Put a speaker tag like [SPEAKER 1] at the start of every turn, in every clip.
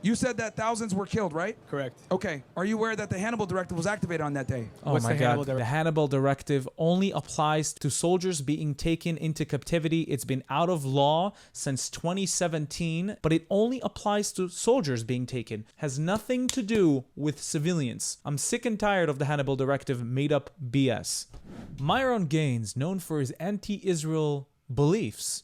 [SPEAKER 1] You said that thousands were killed, right?
[SPEAKER 2] Correct.
[SPEAKER 1] Okay. Are you aware that the Hannibal directive was activated on that day?
[SPEAKER 3] Oh
[SPEAKER 2] What's
[SPEAKER 3] my
[SPEAKER 2] the
[SPEAKER 3] God.
[SPEAKER 2] Hannibal
[SPEAKER 3] The Hannibal directive only applies to soldiers being taken into captivity. It's been out of law since 2017, but it only applies to soldiers being taken. Has nothing to do with civilians. I'm sick and tired of the Hannibal directive made up BS. Myron Gaines, known for his anti-Israel beliefs,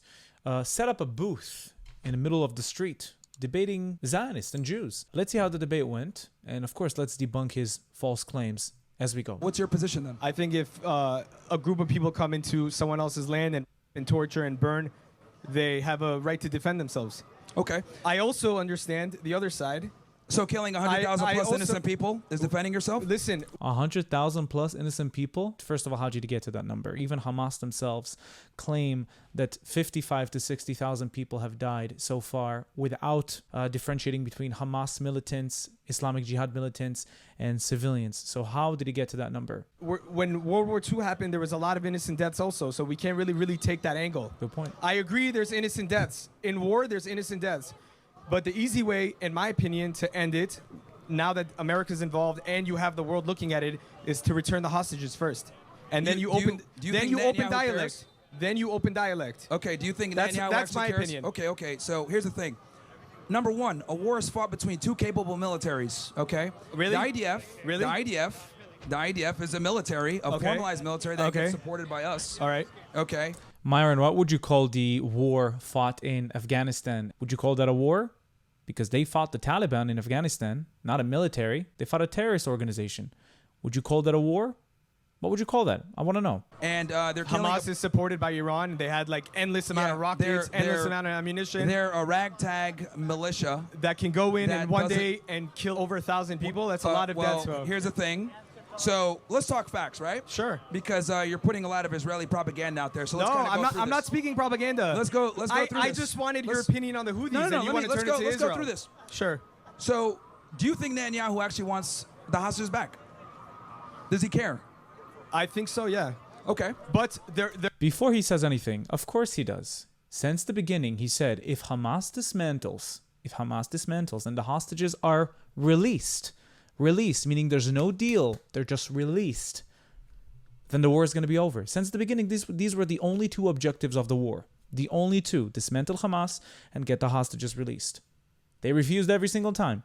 [SPEAKER 3] set up a booth in the middle of the street debating Zionists and Jews. Let's see how the debate went, and of course, let's debunk his false claims as we go.
[SPEAKER 1] What's your position then?
[SPEAKER 2] I think if a group of people come into someone else's land and torture and burn, they have a right to defend themselves.
[SPEAKER 1] Okay.
[SPEAKER 2] I also understand the other side.
[SPEAKER 1] So killing 100,000
[SPEAKER 2] I
[SPEAKER 1] plus
[SPEAKER 2] also-
[SPEAKER 1] innocent people is defending yourself?
[SPEAKER 2] Listen,
[SPEAKER 3] 100,000 plus innocent people? First of all, how'd you get to that number? Even Hamas themselves claim that 55 to 60,000 people have died so far without differentiating between Hamas militants, Islamic Jihad militants, and civilians. So how did he get to that number?
[SPEAKER 2] when World War II happened, there was a lot of innocent deaths also, so we can't really take that angle.
[SPEAKER 3] Good point.
[SPEAKER 2] I agree there's innocent deaths. In war, there's innocent deaths. But the easy way, in my opinion, to end it, now that America's involved and you have the world looking at it, is to return the hostages first. And then you open dialect.
[SPEAKER 1] cares?
[SPEAKER 2] Then you open dialect.
[SPEAKER 1] Okay, do you think
[SPEAKER 2] That's
[SPEAKER 1] Netanyahu
[SPEAKER 2] my
[SPEAKER 1] actually cares?
[SPEAKER 2] opinion.
[SPEAKER 1] Okay, so here's the thing. Number one, a war is fought between two capable militaries, okay?
[SPEAKER 2] Really?
[SPEAKER 1] The IDF,
[SPEAKER 2] Really?
[SPEAKER 1] the IDF is a military, a
[SPEAKER 2] Okay.
[SPEAKER 1] formalized military that
[SPEAKER 2] Okay.
[SPEAKER 1] gets supported by us.
[SPEAKER 2] All right.
[SPEAKER 1] Okay?
[SPEAKER 3] Myron, what would you call the war fought in Afghanistan? Would you call that a war? Because they fought the Taliban in Afghanistan, not a military. They fought a terrorist organization. Would you call that a war? What would you call that? I want to know.
[SPEAKER 1] And they're killing...
[SPEAKER 2] Hamas is supported by Iran. They had like endless amount of rockets, endless amount of ammunition.
[SPEAKER 1] They're a ragtag militia.
[SPEAKER 2] That can go in
[SPEAKER 1] that
[SPEAKER 2] one
[SPEAKER 1] doesn't-
[SPEAKER 2] day and kill over 1,000 people. That's a lot of deaths. Bro.
[SPEAKER 1] Here's the thing. So let's talk facts, right?
[SPEAKER 2] Sure.
[SPEAKER 1] Because you're putting a lot of Israeli propaganda out there. So
[SPEAKER 2] No,
[SPEAKER 1] let's kinda go
[SPEAKER 2] I'm not.
[SPEAKER 1] through
[SPEAKER 2] I'm not
[SPEAKER 1] this.
[SPEAKER 2] speaking propaganda.
[SPEAKER 1] Let's go through
[SPEAKER 2] I
[SPEAKER 1] this.
[SPEAKER 2] just wanted your
[SPEAKER 1] Let's-
[SPEAKER 2] opinion on the Houthis,
[SPEAKER 1] No,
[SPEAKER 2] and you want to turn it to
[SPEAKER 1] let's
[SPEAKER 2] Israel.
[SPEAKER 1] go through this.
[SPEAKER 2] Sure.
[SPEAKER 1] So, do you think Netanyahu actually wants the hostages back? Does he care?
[SPEAKER 2] I think so. Yeah.
[SPEAKER 1] Okay.
[SPEAKER 2] But there.
[SPEAKER 3] Before he says anything, of course he does. Since the beginning, he said if Hamas dismantles and the hostages are released, meaning there's no deal, they're just released, then the war is going to be over. Since the beginning, these were the only two objectives of the war. The only two: dismantle Hamas and get the hostages released. They refused every single time.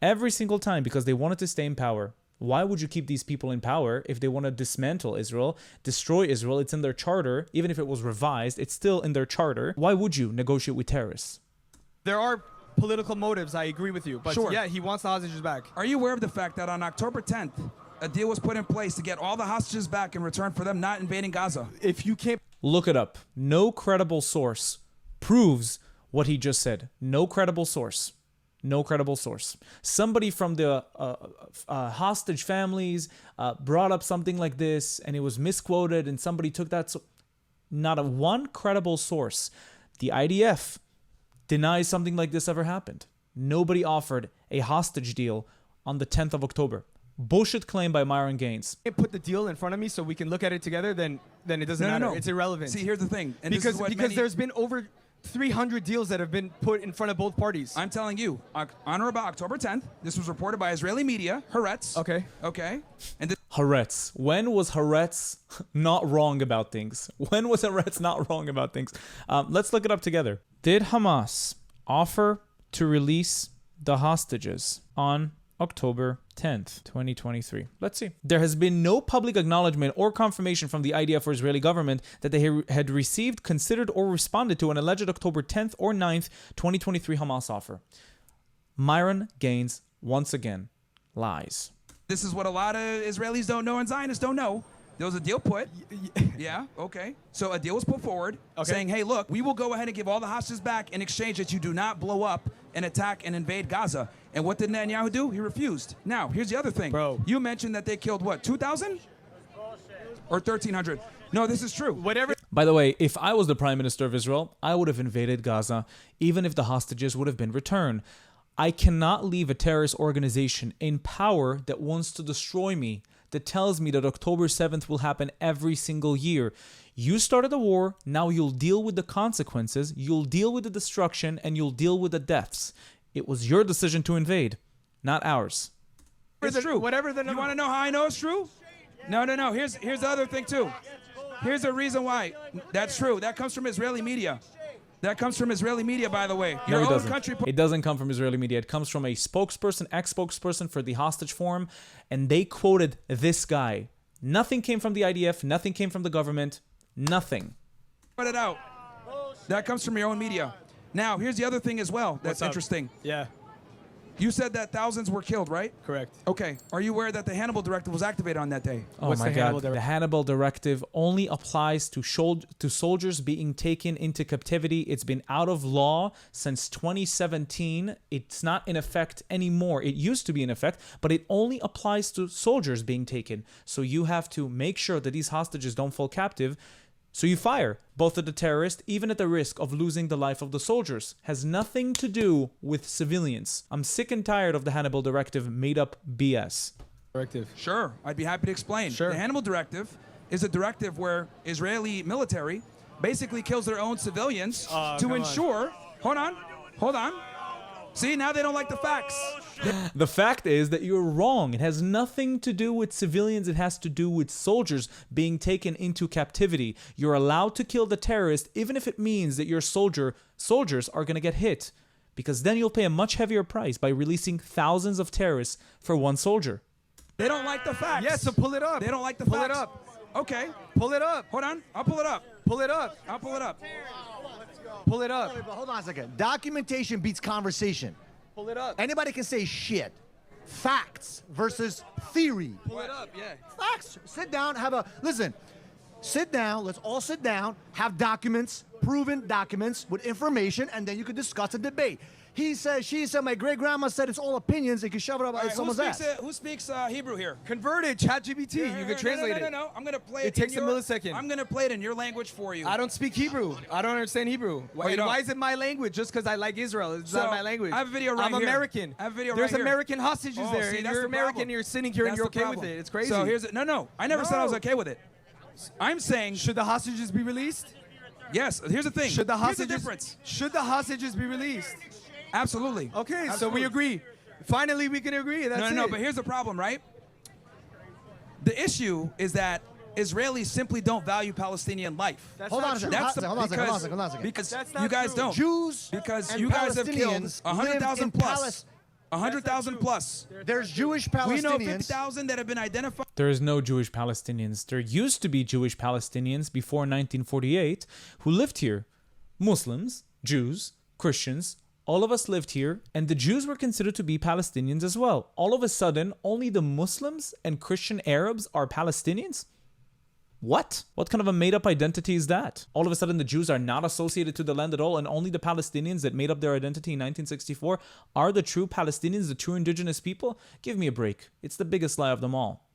[SPEAKER 3] Every single time, because they wanted to stay in power. Why would you keep these people in power if they want to dismantle Israel, destroy Israel? It's in their charter. Even if it was revised, it's still in their charter. Why would you negotiate with terrorists?
[SPEAKER 2] There are political motives. I agree with you. But
[SPEAKER 1] Sure.
[SPEAKER 2] yeah, he wants the hostages back.
[SPEAKER 1] Are you aware of the fact that on October 10th, a deal was put in place to get all the hostages back in return for them not invading Gaza?
[SPEAKER 2] If you can't.
[SPEAKER 3] Look it up. No credible source proves what he just said. No credible source. No credible source. Somebody from the hostage families brought up something like this, and it was misquoted, and somebody took that. So not a one credible source. The IDF denies something like this ever happened. Nobody offered a hostage deal on the 10th of October. Bullshit claim by Myron Gaines.
[SPEAKER 2] Put the deal in front of me so we can look at it together, then it doesn't matter.
[SPEAKER 1] No.
[SPEAKER 2] It's irrelevant.
[SPEAKER 1] See, here's the thing. And this
[SPEAKER 2] because
[SPEAKER 1] is what
[SPEAKER 2] because
[SPEAKER 1] many-
[SPEAKER 2] there's been over 300 deals that have been put in front of both parties.
[SPEAKER 1] I'm telling you, on or about October 10th, this was reported by Israeli media, Haaretz.
[SPEAKER 2] Okay.
[SPEAKER 1] Okay. And this
[SPEAKER 3] Haaretz. When was Haaretz not wrong about things? When was Haaretz not wrong about things? Let's look it up together. Did Hamas offer to release the hostages on October 10th, 2023. Let's see. There has been no public acknowledgement or confirmation from the IDF or Israeli government that they had received, considered, or responded to an alleged October 10th or 9th, 2023 Hamas offer. Myron Gaines, once again, lies.
[SPEAKER 1] This is what a lot of Israelis don't know and Zionists don't know. There was a deal put. Yeah, okay. So a deal was put forward saying, hey, look, we will go ahead and give all the hostages back in exchange that you do not blow up and attack and invade Gaza. And what did Netanyahu do? He refused. Now, here's the other thing.
[SPEAKER 2] Bro.
[SPEAKER 1] You mentioned that they killed, what, 2,000? Or 1,300? No, this is true.
[SPEAKER 2] Whatever.
[SPEAKER 3] By the way, if I was the Prime Minister of Israel, I would have invaded Gaza, even if the hostages would have been returned. I cannot leave a terrorist organization in power that wants to destroy me, that tells me that October 7th will happen every single year. You started a war, now you'll deal with the consequences, you'll deal with the destruction, and you'll deal with the deaths. It was your decision to invade, not ours.
[SPEAKER 1] It's true.
[SPEAKER 2] Whatever the
[SPEAKER 1] You
[SPEAKER 2] number.
[SPEAKER 1] want to know how I know it's true? No. Here's the other thing too. Here's the reason why that's true. That comes from Israeli media. That comes from Israeli media, by the way. Your
[SPEAKER 3] No, it
[SPEAKER 1] own
[SPEAKER 3] doesn't.
[SPEAKER 1] country.
[SPEAKER 3] It doesn't come from Israeli media. It comes from a spokesperson, ex-spokesperson for the hostage forum, and they quoted this guy. Nothing came from the IDF. Nothing came from the government. Nothing.
[SPEAKER 1] Put it out. That comes from your own media. Now, here's the other thing as well that's
[SPEAKER 2] up?
[SPEAKER 1] interesting.
[SPEAKER 2] Yeah,
[SPEAKER 1] You said that thousands were killed, right?
[SPEAKER 2] correct.
[SPEAKER 1] Okay. Are you aware that the Hannibal directive was activated on that day?
[SPEAKER 3] Oh
[SPEAKER 2] What's
[SPEAKER 3] my
[SPEAKER 2] the Hannibal
[SPEAKER 3] God. The
[SPEAKER 2] directive?
[SPEAKER 3] Hannibal directive only applies to soldiers being taken into captivity. It's been out of law since 2017. It's not in effect anymore. It used to be in effect, but it only applies to soldiers being taken. So you have to make sure that these hostages don't fall captive. So you fire both of the terrorists, even at the risk of losing the life of the soldiers. Has nothing to do with civilians. I'm sick and tired of the Hannibal directive made up BS.
[SPEAKER 2] Directive.
[SPEAKER 1] Sure. I'd be happy to explain.
[SPEAKER 2] Sure.
[SPEAKER 1] The Hannibal directive is a directive where Israeli military basically kills their own civilians to
[SPEAKER 2] come on.
[SPEAKER 1] ensure. Hold on. See, now they don't like the facts.
[SPEAKER 3] The fact is that you're wrong. It has nothing to do with civilians. It has to do with soldiers being taken into captivity. You're allowed to kill the terrorist even if it means that your soldiers are going to get hit, because then you'll pay a much heavier price by releasing thousands of terrorists for one soldier.
[SPEAKER 1] They don't like the facts.
[SPEAKER 2] Yeah, so pull it up.
[SPEAKER 1] They don't like the
[SPEAKER 2] Pull
[SPEAKER 1] facts.
[SPEAKER 2] it up.
[SPEAKER 1] Okay.
[SPEAKER 2] Pull it up.
[SPEAKER 1] Hold on. I'll pull it up.
[SPEAKER 2] Pull it up.
[SPEAKER 1] I'll pull it up.
[SPEAKER 2] Pull it up.
[SPEAKER 4] Wait, but hold on a second. Documentation beats conversation.
[SPEAKER 2] Pull it up.
[SPEAKER 4] Anybody can say shit. Facts versus theory.
[SPEAKER 2] Pull it up. Yeah.
[SPEAKER 4] Facts. Sit down, listen. Sit down, let's all sit down, have documents, proven documents with information, and then you can discuss and debate. He said, she said, my great grandma said it's all opinions. They can shove it up
[SPEAKER 1] All right,
[SPEAKER 4] someone's ass.
[SPEAKER 1] who speaks Hebrew here?
[SPEAKER 2] Convert it. ChatGPT. You can translate it.
[SPEAKER 1] No. I'm gonna play it.
[SPEAKER 2] It takes
[SPEAKER 1] in
[SPEAKER 2] a
[SPEAKER 1] your,
[SPEAKER 2] millisecond.
[SPEAKER 1] I'm gonna play it in your language for you.
[SPEAKER 2] I don't speak Hebrew. I don't understand Hebrew. Why,
[SPEAKER 1] you don't?
[SPEAKER 2] why is it my language? Just because I like Israel. It's not my language.
[SPEAKER 1] I have a video right
[SPEAKER 2] I'm
[SPEAKER 1] here.
[SPEAKER 2] American.
[SPEAKER 1] I have a video
[SPEAKER 2] There's
[SPEAKER 1] right here.
[SPEAKER 2] American hostages
[SPEAKER 1] Oh,
[SPEAKER 2] there.
[SPEAKER 1] see,
[SPEAKER 2] And
[SPEAKER 1] that's
[SPEAKER 2] you're
[SPEAKER 1] the
[SPEAKER 2] American.
[SPEAKER 1] problem.
[SPEAKER 2] You're sitting here and
[SPEAKER 1] That's
[SPEAKER 2] you're
[SPEAKER 1] the
[SPEAKER 2] okay with
[SPEAKER 1] problem.
[SPEAKER 2] it. It's crazy.
[SPEAKER 1] So here's it. No. I never said I was
[SPEAKER 2] No.
[SPEAKER 1] okay with it. I'm saying
[SPEAKER 2] Should the hostages be released?
[SPEAKER 1] yes. Here's the thing.
[SPEAKER 2] Should the
[SPEAKER 1] Here's
[SPEAKER 2] hostages?
[SPEAKER 1] the difference.
[SPEAKER 2] Should the hostages be released?
[SPEAKER 1] Absolutely.
[SPEAKER 2] Okay, so
[SPEAKER 1] Absolutely.
[SPEAKER 2] we agree. Finally, we can agree. That's
[SPEAKER 1] No.
[SPEAKER 2] it.
[SPEAKER 1] But here's the problem, right? The issue is that Israelis simply don't value Palestinian life.
[SPEAKER 2] That's
[SPEAKER 4] Hold
[SPEAKER 2] not
[SPEAKER 4] on a
[SPEAKER 2] true.
[SPEAKER 4] second.
[SPEAKER 1] That's the,
[SPEAKER 4] Hold on a second,
[SPEAKER 1] because,
[SPEAKER 4] hold on a second.
[SPEAKER 1] because
[SPEAKER 2] That's
[SPEAKER 1] you
[SPEAKER 2] not
[SPEAKER 1] guys
[SPEAKER 2] true.
[SPEAKER 1] don't.
[SPEAKER 4] Jews
[SPEAKER 1] Because
[SPEAKER 4] and
[SPEAKER 1] you guys have killed
[SPEAKER 4] Palestinians
[SPEAKER 1] 100,000
[SPEAKER 4] live in
[SPEAKER 1] plus. 100,000 plus.
[SPEAKER 4] There's Jewish
[SPEAKER 1] We know
[SPEAKER 4] Palestinians.
[SPEAKER 1] 50,000 that have been identified.
[SPEAKER 3] There is no Jewish Palestinians. There used to be Jewish Palestinians before 1948 who lived here. Muslims, Jews, Christians, all of us lived here, and the Jews were considered to be Palestinians as well. All of a sudden, only the Muslims and Christian Arabs are Palestinians? What? What kind of a made-up identity is that? All of a sudden, the Jews are not associated to the land at all, and only the Palestinians that made up their identity in 1964 are the true Palestinians, the true indigenous people? Give me a break. It's the biggest lie of them all.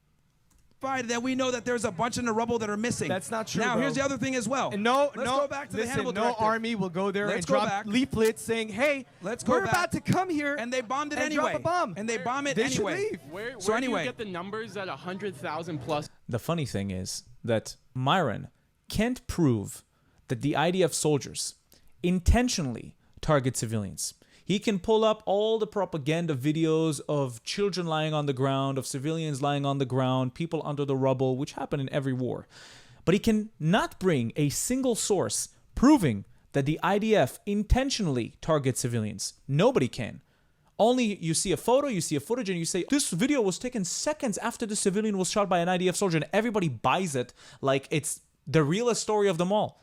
[SPEAKER 1] That we know that there's a bunch in the rubble that are missing.
[SPEAKER 2] That's not true,
[SPEAKER 1] Now,
[SPEAKER 2] bro.
[SPEAKER 1] here's the other thing as well.
[SPEAKER 2] And
[SPEAKER 1] Let's
[SPEAKER 2] no,
[SPEAKER 1] go back to the
[SPEAKER 2] listen,
[SPEAKER 1] Hannibal
[SPEAKER 2] no
[SPEAKER 1] directive.
[SPEAKER 2] army will go there
[SPEAKER 1] Let's
[SPEAKER 2] and
[SPEAKER 1] go
[SPEAKER 2] drop
[SPEAKER 1] back.
[SPEAKER 2] leaflets saying, "Hey,
[SPEAKER 1] Let's go
[SPEAKER 2] we're
[SPEAKER 1] back.
[SPEAKER 2] about to come here,"
[SPEAKER 1] And they bombed it
[SPEAKER 2] and
[SPEAKER 1] anyway.
[SPEAKER 2] drop a bomb.
[SPEAKER 1] And they bomb it
[SPEAKER 2] They should
[SPEAKER 1] anyway.
[SPEAKER 2] leave.
[SPEAKER 5] Where
[SPEAKER 1] So
[SPEAKER 5] do
[SPEAKER 1] anyway.
[SPEAKER 5] you get the numbers at 100,000 plus?
[SPEAKER 3] The funny thing is that Myron can't prove that the IDF soldiers intentionally target civilians. He can pull up all the propaganda videos of children lying on the ground, of civilians lying on the ground, people under the rubble, which happen in every war. But he can not bring a single source proving that the IDF intentionally targets civilians. Nobody can. Only you see a photo, you see a footage, and you say, this video was taken seconds after the civilian was shot by an IDF soldier, and everybody buys it like it's the realest story of them all.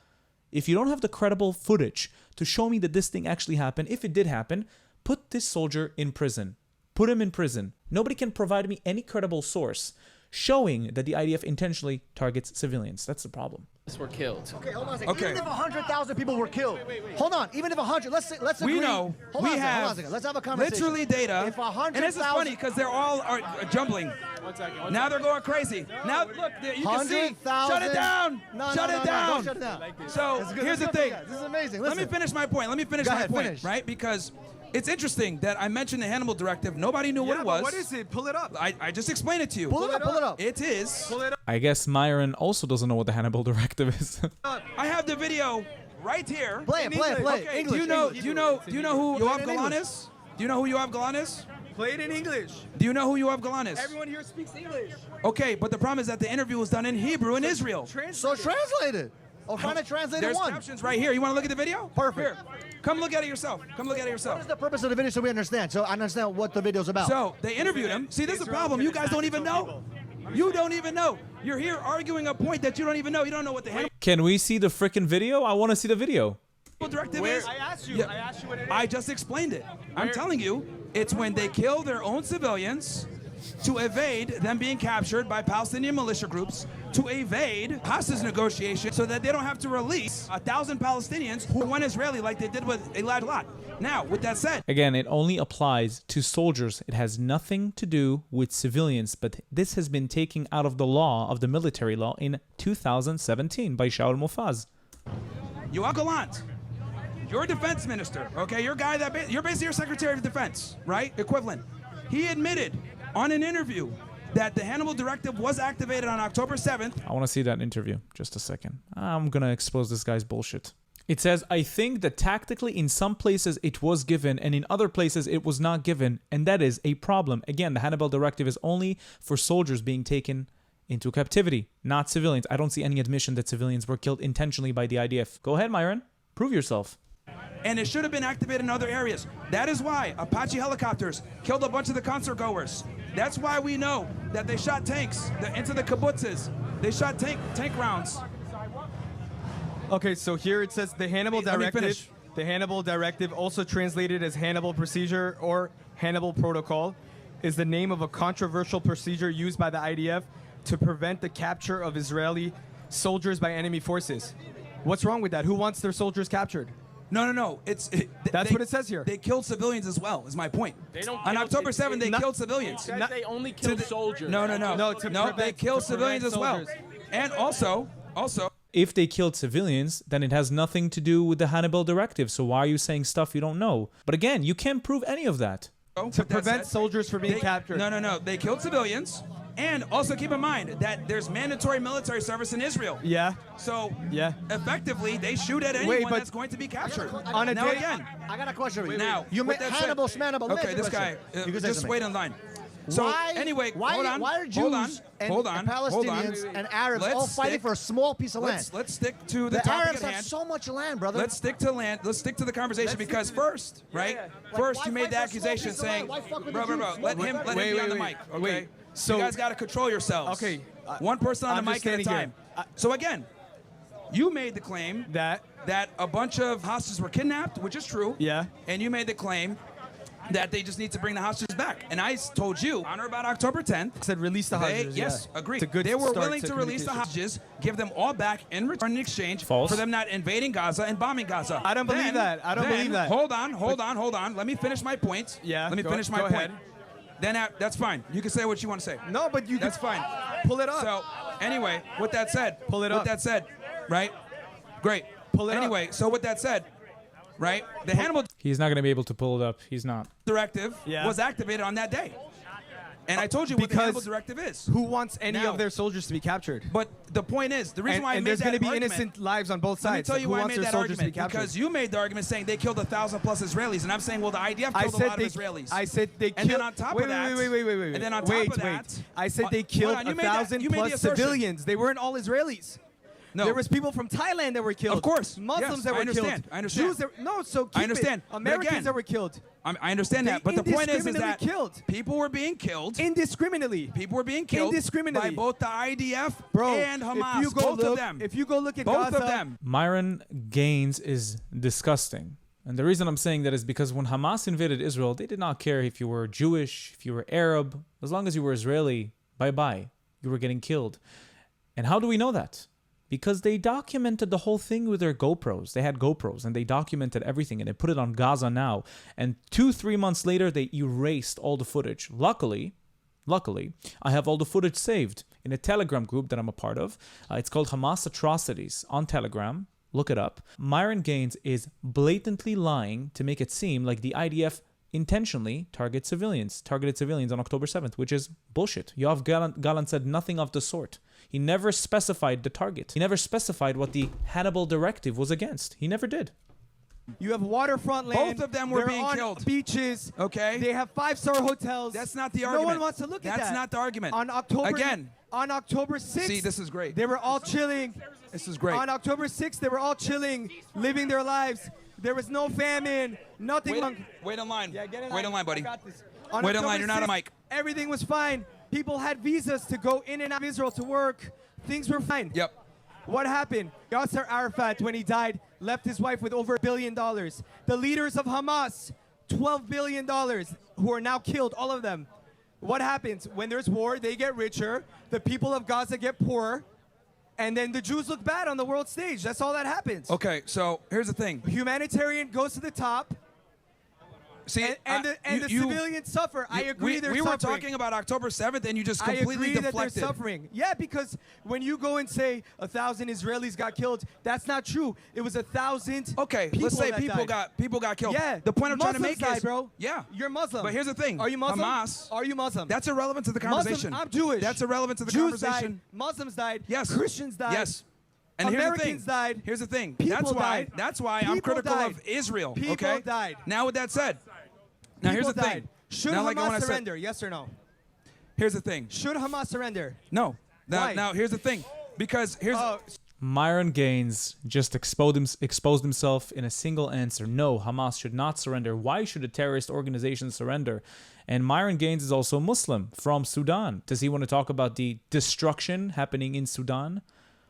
[SPEAKER 3] If you don't have the credible footage to show me that this thing actually happened, if it did happen, put this soldier in prison. Put him in prison. Nobody can provide me any credible source showing that the IDF intentionally targets civilians. That's the problem.
[SPEAKER 5] Were killed.
[SPEAKER 4] Okay, hold on a second.
[SPEAKER 1] Okay.
[SPEAKER 4] Even if 100,000 people were killed. Hold on. Even if 100, let's agree.
[SPEAKER 1] We know.
[SPEAKER 4] Hold
[SPEAKER 1] We
[SPEAKER 4] on a second, hold on a
[SPEAKER 1] have
[SPEAKER 4] second. Let's have a conversation.
[SPEAKER 1] literally data.
[SPEAKER 4] If 100,000.
[SPEAKER 1] And this is funny because they're all are jumbling.
[SPEAKER 5] One second.
[SPEAKER 1] Now they're going crazy. Now look, you can see.
[SPEAKER 4] 100,000.
[SPEAKER 1] Shut it down.
[SPEAKER 4] No,
[SPEAKER 1] Shut
[SPEAKER 4] no,
[SPEAKER 1] it
[SPEAKER 4] no,
[SPEAKER 1] down.
[SPEAKER 4] don't shut it down.
[SPEAKER 1] So
[SPEAKER 4] This is good.
[SPEAKER 1] here's the
[SPEAKER 4] This is
[SPEAKER 1] thing.
[SPEAKER 4] good. This is amazing.
[SPEAKER 1] Let me
[SPEAKER 4] Listen.
[SPEAKER 1] finish my point.
[SPEAKER 4] Go
[SPEAKER 1] my
[SPEAKER 4] ahead,
[SPEAKER 1] point,
[SPEAKER 4] finish.
[SPEAKER 1] right? Because it's interesting that I mentioned the Hannibal directive. Nobody knew what
[SPEAKER 2] Yeah,
[SPEAKER 1] it
[SPEAKER 2] but
[SPEAKER 1] was.
[SPEAKER 2] what is it? Pull it up.
[SPEAKER 1] I just explained it to you.
[SPEAKER 4] Pull it up. Pull it up.
[SPEAKER 1] It is.
[SPEAKER 2] Pull it up.
[SPEAKER 3] I guess Myron also doesn't know what the Hannibal directive is.
[SPEAKER 1] I have the video right here.
[SPEAKER 4] Play it. Play it. Play it.
[SPEAKER 1] Okay,
[SPEAKER 4] English.
[SPEAKER 1] do you know
[SPEAKER 4] English.
[SPEAKER 1] who Yoav
[SPEAKER 4] in
[SPEAKER 1] Golan
[SPEAKER 4] English.
[SPEAKER 1] is? Do you know who Yoav Galan is?
[SPEAKER 2] Play it in English.
[SPEAKER 1] Do you know who Yoav Galan is?
[SPEAKER 2] Everyone here speaks English.
[SPEAKER 1] Okay, but the problem is that the interview was done in Hebrew in Israel.
[SPEAKER 4] So translate it. Or find a translated
[SPEAKER 1] There's
[SPEAKER 4] one.
[SPEAKER 1] captions right here. You want to look at the video?
[SPEAKER 4] Perfect.
[SPEAKER 1] Here. Come look at it yourself. Come look at it
[SPEAKER 4] What
[SPEAKER 1] yourself.
[SPEAKER 4] is the purpose of the video so we understand? So I understand what the video's about.
[SPEAKER 1] So they interviewed him. See, this is the problem. You guys don't even know. You don't even know. You're here arguing a point that you don't even know. You don't know what the Hannibal
[SPEAKER 3] Can we see the freaking video? I want to see the video.
[SPEAKER 1] directive is.
[SPEAKER 2] I asked you.
[SPEAKER 1] Yeah.
[SPEAKER 2] I asked you what it is.
[SPEAKER 1] I just explained it. I'm telling you, it's when they kill their own civilians to evade them being captured by Palestinian militia groups, to evade hostage negotiations so that they don't have to release 1,000 Palestinians who are one Israeli like they did with Elad Lot. Now, with that said,
[SPEAKER 3] Again, it only applies to soldiers. It has nothing to do with civilians, but this has been taken out of the law, of the military law, in 2017 by Shaul Mofaz.
[SPEAKER 1] Yoav Gallant, your defense minister, okay, your guy that you're basically your secretary of defense, right? Equivalent. He admitted on an interview that the Hannibal directive was activated on October 7th.
[SPEAKER 3] I want to see that interview. Just a second. I'm going to expose this guy's bullshit. It says, I think that tactically in some places it was given and in other places it was not given, and that is a problem. Again, the Hannibal directive is only for soldiers being taken into captivity, not civilians. I don't see any admission that civilians were killed intentionally by the IDF. Go ahead, Myron. Prove yourself.
[SPEAKER 1] And it should have been activated in other areas. That is why Apache helicopters killed a bunch of the concert goers. That's why we know that they shot tanks into the kibbutzes. They shot tank rounds.
[SPEAKER 2] Okay, so here it says the Hannibal
[SPEAKER 1] Let me
[SPEAKER 2] directive.
[SPEAKER 1] finish.
[SPEAKER 2] The Hannibal directive, also translated as Hannibal procedure or Hannibal protocol, is the name of a controversial procedure used by the IDF to prevent the capture of Israeli soldiers by enemy forces. What's wrong with that? Who wants their soldiers captured?
[SPEAKER 1] No.
[SPEAKER 2] That's what it says here.
[SPEAKER 1] They killed civilians as well, is my point.
[SPEAKER 5] They don't
[SPEAKER 1] On
[SPEAKER 5] kill-
[SPEAKER 1] October
[SPEAKER 5] it-
[SPEAKER 1] 7th, they
[SPEAKER 5] it-
[SPEAKER 1] killed civilians.
[SPEAKER 5] Says they only kill soldiers.
[SPEAKER 1] No.
[SPEAKER 2] No, to
[SPEAKER 1] No, they
[SPEAKER 2] prevent-
[SPEAKER 1] killed
[SPEAKER 2] to
[SPEAKER 1] civilians as
[SPEAKER 2] prevent
[SPEAKER 1] well.
[SPEAKER 2] soldiers.
[SPEAKER 1] And also,
[SPEAKER 3] If they killed civilians, then it has nothing to do with the Hannibal directive. So why are you saying stuff you don't know? But again, you can't prove any of that.
[SPEAKER 2] To prevent soldiers from being captured.
[SPEAKER 1] No. They killed civilians. And also keep in mind that there's mandatory military service in Israel.
[SPEAKER 2] Yeah.
[SPEAKER 1] So
[SPEAKER 2] Yeah.
[SPEAKER 1] effectively, they shoot at anyone
[SPEAKER 2] but-
[SPEAKER 1] that's going to be captured.
[SPEAKER 2] On a
[SPEAKER 1] now
[SPEAKER 2] day-
[SPEAKER 1] again,
[SPEAKER 4] I got a question for you.
[SPEAKER 1] now
[SPEAKER 4] you
[SPEAKER 1] with
[SPEAKER 4] made
[SPEAKER 1] that said-
[SPEAKER 4] Hannibal Schmannibal.
[SPEAKER 1] Okay, this guy.
[SPEAKER 4] You can say
[SPEAKER 1] Just
[SPEAKER 4] something.
[SPEAKER 1] wait in line. So
[SPEAKER 4] why,
[SPEAKER 1] anyway,
[SPEAKER 4] why,
[SPEAKER 1] hold on.
[SPEAKER 4] why are
[SPEAKER 1] hold on.
[SPEAKER 4] Jews and,
[SPEAKER 1] hold on.
[SPEAKER 4] and Palestinians and Arabs
[SPEAKER 1] Let's
[SPEAKER 4] all fighting
[SPEAKER 1] stick-
[SPEAKER 4] for a small piece of land?
[SPEAKER 1] Let's stick to the
[SPEAKER 4] The
[SPEAKER 1] topic
[SPEAKER 4] Arabs
[SPEAKER 1] at
[SPEAKER 4] have
[SPEAKER 1] hand.
[SPEAKER 4] so much land, brother.
[SPEAKER 1] Let's stick to land. Let's stick to the conversation because first, right? First,
[SPEAKER 4] why
[SPEAKER 1] you made
[SPEAKER 4] fight
[SPEAKER 1] the
[SPEAKER 4] for a small
[SPEAKER 1] accusation
[SPEAKER 4] piece of land?
[SPEAKER 1] saying,
[SPEAKER 4] Why fuck with
[SPEAKER 1] bro,
[SPEAKER 4] the
[SPEAKER 1] bro, bro,
[SPEAKER 4] Jews?
[SPEAKER 1] let him
[SPEAKER 2] Wait,
[SPEAKER 1] be on the
[SPEAKER 2] wait,
[SPEAKER 1] mic, okay?
[SPEAKER 2] wait. So-
[SPEAKER 1] you guys got to control yourselves.
[SPEAKER 2] Okay,
[SPEAKER 1] One person on
[SPEAKER 2] I'm
[SPEAKER 1] the
[SPEAKER 2] just
[SPEAKER 1] mic at a
[SPEAKER 2] standing here.
[SPEAKER 1] time. So again, you made the claim
[SPEAKER 2] That.
[SPEAKER 1] a bunch of hostages were kidnapped, which is true.
[SPEAKER 2] Yeah.
[SPEAKER 1] And you made the claim that they just need to bring the hostages back. And I told you on or about October 10th.
[SPEAKER 2] Said release the
[SPEAKER 1] They,
[SPEAKER 2] hostages.
[SPEAKER 1] yes,
[SPEAKER 2] yeah.
[SPEAKER 1] agreed.
[SPEAKER 2] It's a good
[SPEAKER 1] They were
[SPEAKER 2] start
[SPEAKER 1] willing to release the
[SPEAKER 2] communications.
[SPEAKER 1] hostages, give them all back in return in exchange
[SPEAKER 3] False.
[SPEAKER 1] for them not invading Gaza and bombing Gaza.
[SPEAKER 2] I don't believe that. I don't
[SPEAKER 1] then-
[SPEAKER 2] believe that.
[SPEAKER 1] Hold on. Let me finish my point.
[SPEAKER 2] Yeah,
[SPEAKER 1] Let me
[SPEAKER 2] go-
[SPEAKER 1] finish my
[SPEAKER 2] go
[SPEAKER 1] point.
[SPEAKER 2] ahead.
[SPEAKER 1] Then that's fine. You can say what you want to say.
[SPEAKER 2] No, but you.
[SPEAKER 1] That's
[SPEAKER 2] could
[SPEAKER 1] fine.
[SPEAKER 2] Pull it up.
[SPEAKER 1] So anyway, with that said,
[SPEAKER 2] Pull it
[SPEAKER 1] with
[SPEAKER 2] up.
[SPEAKER 1] that said, right? Great.
[SPEAKER 2] Pull it up.
[SPEAKER 1] anyway, so with that said, right? The Hannibal
[SPEAKER 3] He's not going to be able to pull it up. He's not.
[SPEAKER 1] directive
[SPEAKER 2] Yeah.
[SPEAKER 1] was activated on that day. And I told you what the
[SPEAKER 2] because
[SPEAKER 1] Hannibal directive is.
[SPEAKER 2] Who wants any
[SPEAKER 1] Now-
[SPEAKER 2] of their soldiers to be captured?
[SPEAKER 1] But the point is, the reason
[SPEAKER 2] And,
[SPEAKER 1] why I
[SPEAKER 2] and
[SPEAKER 1] made
[SPEAKER 2] there's
[SPEAKER 1] that
[SPEAKER 2] going to be
[SPEAKER 1] argument,
[SPEAKER 2] innocent lives on both
[SPEAKER 1] let me
[SPEAKER 2] sides.
[SPEAKER 1] tell you
[SPEAKER 2] Who
[SPEAKER 1] why I
[SPEAKER 2] wants
[SPEAKER 1] made
[SPEAKER 2] their
[SPEAKER 1] that
[SPEAKER 2] soldiers to be
[SPEAKER 1] argument.
[SPEAKER 2] captured?
[SPEAKER 1] Because you made the argument saying they killed 1,000 plus Israelis, and I'm saying, well, the IDF
[SPEAKER 2] I
[SPEAKER 1] killed a
[SPEAKER 2] said
[SPEAKER 1] lot
[SPEAKER 2] they.
[SPEAKER 1] of Israelis.
[SPEAKER 2] I said they
[SPEAKER 1] And
[SPEAKER 2] killed.
[SPEAKER 1] then on top
[SPEAKER 2] wait,
[SPEAKER 1] of that,
[SPEAKER 2] wait.
[SPEAKER 1] and then on
[SPEAKER 2] wait,
[SPEAKER 1] top of
[SPEAKER 2] wait.
[SPEAKER 1] that,
[SPEAKER 2] I said they
[SPEAKER 1] hold
[SPEAKER 2] killed
[SPEAKER 1] on, you made that-
[SPEAKER 2] 1,000
[SPEAKER 1] you made the
[SPEAKER 2] plus
[SPEAKER 1] assertion.
[SPEAKER 2] civilians. They weren't all Israelis.
[SPEAKER 1] No.
[SPEAKER 2] There was people from Thailand that were killed.
[SPEAKER 1] Of course.
[SPEAKER 2] Muslims
[SPEAKER 1] Yes,
[SPEAKER 2] that
[SPEAKER 1] I
[SPEAKER 2] were
[SPEAKER 1] understand.
[SPEAKER 2] killed.
[SPEAKER 1] I understand.
[SPEAKER 2] Jews that, no, so keep
[SPEAKER 1] I understand.
[SPEAKER 2] It.
[SPEAKER 1] But
[SPEAKER 2] Americans
[SPEAKER 1] again-
[SPEAKER 2] that were killed.
[SPEAKER 1] I understand that,
[SPEAKER 2] They
[SPEAKER 1] but the point is that
[SPEAKER 2] indiscriminately killed.
[SPEAKER 1] people were being killed.
[SPEAKER 2] Indiscriminately.
[SPEAKER 1] People were being killed
[SPEAKER 2] Indiscriminately.
[SPEAKER 1] by both the IDF
[SPEAKER 2] Bro,
[SPEAKER 1] and Hamas.
[SPEAKER 2] if you go
[SPEAKER 1] both
[SPEAKER 2] look,
[SPEAKER 1] of them.
[SPEAKER 2] If you go look at
[SPEAKER 1] both
[SPEAKER 2] Gaza,
[SPEAKER 1] of them.
[SPEAKER 3] Myron Gaines is disgusting. And the reason I'm saying that is because when Hamas invaded Israel, they did not care if you were Jewish, if you were Arab. As long as you were Israeli, bye-bye. You were getting killed. And how do we know that? Because they documented the whole thing with their GoPros. They had GoPros and they documented everything and they put it on Gaza Now. And 2-3 months later, they erased all the footage. Luckily, I have all the footage saved in a Telegram group that I'm a part of. It's called Hamas Atrocities on Telegram. Look it up. Myron Gaines is blatantly lying to make it seem like the IDF intentionally targeted civilians on October 7th, which is bullshit. Yoav Gallant said nothing of the sort. He never specified the target. He never specified what the Hannibal directive was against. He never did.
[SPEAKER 2] You have waterfront land.
[SPEAKER 1] Both of them were
[SPEAKER 2] They're
[SPEAKER 1] being
[SPEAKER 2] on
[SPEAKER 1] killed.
[SPEAKER 2] Beaches.
[SPEAKER 1] Okay.
[SPEAKER 2] They have 5-star hotels.
[SPEAKER 1] That's not the
[SPEAKER 2] No
[SPEAKER 1] argument.
[SPEAKER 2] one wants to look at that.
[SPEAKER 1] That's not the argument.
[SPEAKER 2] On October
[SPEAKER 1] Again.
[SPEAKER 2] On October 6th.
[SPEAKER 1] See, this is great.
[SPEAKER 2] They were all chilling.
[SPEAKER 1] This is great.
[SPEAKER 2] On October 6th, they were all chilling, living their lives. There was no famine, nothing wrong.
[SPEAKER 1] Wait in line.
[SPEAKER 2] Yeah, get in
[SPEAKER 1] Wait in line, buddy.
[SPEAKER 2] I got this. On
[SPEAKER 1] Wait in
[SPEAKER 2] October
[SPEAKER 1] line. You're not a
[SPEAKER 2] 6th,
[SPEAKER 1] mic.
[SPEAKER 2] Everything was fine. People had visas to go in and out of Israel to work. Things were fine.
[SPEAKER 1] Yep.
[SPEAKER 2] What happened? Yasser Arafat, when he died, left his wife with over $1 billion. The leaders of Hamas, $12 billion, who are now killed, all of them. What happens? When there's war, they get richer. The people of Gaza get poorer. And then the Jews look bad on the world stage. That's all that happens.
[SPEAKER 1] Okay, so here's the thing.
[SPEAKER 2] Humanitarian goes to the top.
[SPEAKER 1] See,
[SPEAKER 2] And the civilians suffer. I agree they're
[SPEAKER 1] we
[SPEAKER 2] suffering.
[SPEAKER 1] were talking about October 7th, and you just
[SPEAKER 2] I
[SPEAKER 1] completely
[SPEAKER 2] agree that
[SPEAKER 1] deflected.
[SPEAKER 2] they're suffering. Yeah, because when you go and say 1,000 Israelis got killed, that's not true. It was 1,000.
[SPEAKER 1] Okay,
[SPEAKER 2] people
[SPEAKER 1] let's say
[SPEAKER 2] that
[SPEAKER 1] people
[SPEAKER 2] died.
[SPEAKER 1] got killed.
[SPEAKER 2] Yeah.
[SPEAKER 1] The point I'm trying to
[SPEAKER 2] Muslims
[SPEAKER 1] make
[SPEAKER 2] died,
[SPEAKER 1] is,
[SPEAKER 2] bro.
[SPEAKER 1] yeah,
[SPEAKER 2] You're Muslim.
[SPEAKER 1] But here's the thing.
[SPEAKER 2] Are you Muslim?
[SPEAKER 1] Hamas.
[SPEAKER 2] Are you Muslim?
[SPEAKER 1] That's irrelevant to the conversation.
[SPEAKER 2] Muslim, I'm Jewish.
[SPEAKER 1] That's irrelevant to the
[SPEAKER 2] Jews
[SPEAKER 1] conversation.
[SPEAKER 2] died. Muslims died.
[SPEAKER 1] Yes.
[SPEAKER 2] Christians died.
[SPEAKER 1] Yes. And
[SPEAKER 2] Americans
[SPEAKER 1] here's the thing.
[SPEAKER 2] died.
[SPEAKER 1] Here's the thing.
[SPEAKER 2] People died.
[SPEAKER 1] That's why I'm
[SPEAKER 2] People
[SPEAKER 1] critical
[SPEAKER 2] died.
[SPEAKER 1] of Israel.
[SPEAKER 2] People
[SPEAKER 1] okay.
[SPEAKER 2] died.
[SPEAKER 1] Now with that said, now here's the
[SPEAKER 2] People
[SPEAKER 1] thing.
[SPEAKER 2] died. Should
[SPEAKER 1] now, like when I
[SPEAKER 2] Hamas
[SPEAKER 1] said-
[SPEAKER 2] surrender? Yes or no?
[SPEAKER 1] Here's the thing.
[SPEAKER 2] Should Hamas surrender?
[SPEAKER 1] No.
[SPEAKER 2] Why?
[SPEAKER 1] Now here's the thing. Because here's.
[SPEAKER 3] Myron Gaines just exposed himself in a single answer. No, Hamas should not surrender. Why should a terrorist organization surrender? And Myron Gaines is also Muslim from Sudan. Does he want to talk about the destruction happening in Sudan?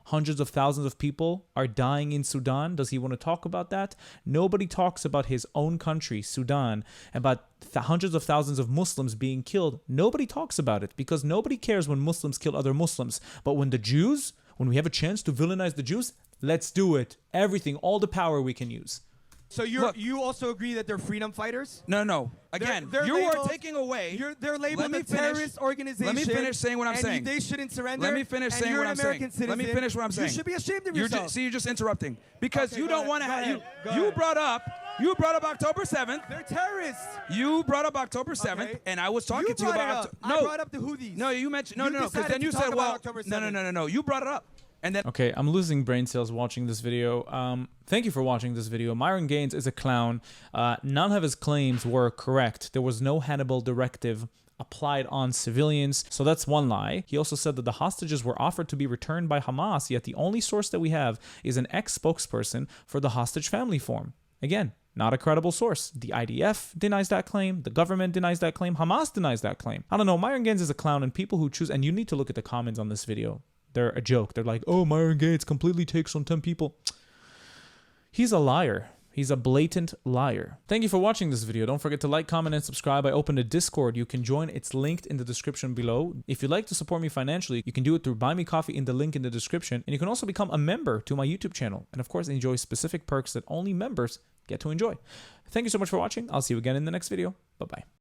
[SPEAKER 3] Hundreds of thousands of people are dying in Sudan. Does he want to talk about that? Nobody talks about his own country, Sudan, about hundreds of thousands of Muslims being killed. Nobody talks about it because nobody cares when Muslims kill other Muslims. But when the Jews, when we have a chance to villainize the Jews, let's do it. Everything, all the power we can use.
[SPEAKER 2] So you also agree that they're freedom fighters?
[SPEAKER 1] No. Again,
[SPEAKER 2] They're
[SPEAKER 1] you
[SPEAKER 2] labeled-
[SPEAKER 1] are taking away.
[SPEAKER 2] They're labeled
[SPEAKER 1] Let me
[SPEAKER 2] a terrorist
[SPEAKER 1] finish.
[SPEAKER 2] organization.
[SPEAKER 1] Let me finish saying what I'm
[SPEAKER 2] and
[SPEAKER 1] saying.
[SPEAKER 2] They shouldn't surrender.
[SPEAKER 1] Let me finish
[SPEAKER 2] and
[SPEAKER 1] saying
[SPEAKER 2] you're
[SPEAKER 1] what
[SPEAKER 2] an
[SPEAKER 1] I'm
[SPEAKER 2] American
[SPEAKER 1] saying. Let me
[SPEAKER 2] citizen.
[SPEAKER 1] finish what I'm saying.
[SPEAKER 2] You should be ashamed of
[SPEAKER 1] You're
[SPEAKER 2] yourself.
[SPEAKER 1] you're just interrupting because
[SPEAKER 2] Okay,
[SPEAKER 1] you
[SPEAKER 2] go
[SPEAKER 1] don't
[SPEAKER 2] ahead.
[SPEAKER 1] want to
[SPEAKER 2] Go
[SPEAKER 1] have
[SPEAKER 2] ahead. Go
[SPEAKER 1] you
[SPEAKER 2] ahead.
[SPEAKER 1] brought up October 7th.
[SPEAKER 2] They're terrorists.
[SPEAKER 1] You brought up October 7th,
[SPEAKER 2] Okay.
[SPEAKER 1] and I was talking
[SPEAKER 2] You
[SPEAKER 1] to you
[SPEAKER 2] brought it
[SPEAKER 1] about
[SPEAKER 2] up. I brought up the Houthis.
[SPEAKER 1] No, you mentioned
[SPEAKER 2] You
[SPEAKER 1] because
[SPEAKER 2] decided
[SPEAKER 1] then
[SPEAKER 2] to
[SPEAKER 1] you
[SPEAKER 2] talk
[SPEAKER 1] said,
[SPEAKER 2] about
[SPEAKER 1] well,
[SPEAKER 2] October
[SPEAKER 1] no,
[SPEAKER 2] 7th.
[SPEAKER 1] you brought it up, and then
[SPEAKER 3] Okay, I'm losing brain cells watching this video. Thank you for watching this video. Myron Gaines is a clown. None of his claims were correct. There was no Hannibal directive applied on civilians, so that's one lie. He also said that the hostages were offered to be returned by Hamas, yet the only source that we have is an ex-spokesperson for the hostage family forum. Again, not a credible source. The IDF denies that claim. The government denies that claim. Hamas denies that claim. I don't know. Myron Gaines is a clown, and people who choose, and you need to look at the comments on this video. They're a joke. They're like, oh, Myron Gaines completely takes on 10 people. He's a liar. He's a blatant liar. Thank you for watching this video. Don't forget to like, comment, and subscribe. I opened a Discord. You can join. It's linked in the description below. If you'd like to support me financially, you can do it through Buy Me Coffee in the link in the description. And you can also become a member to my YouTube channel. And of course, enjoy specific perks that only members get to enjoy. Thank you so much for watching. I'll see you again in the next video. Bye-bye.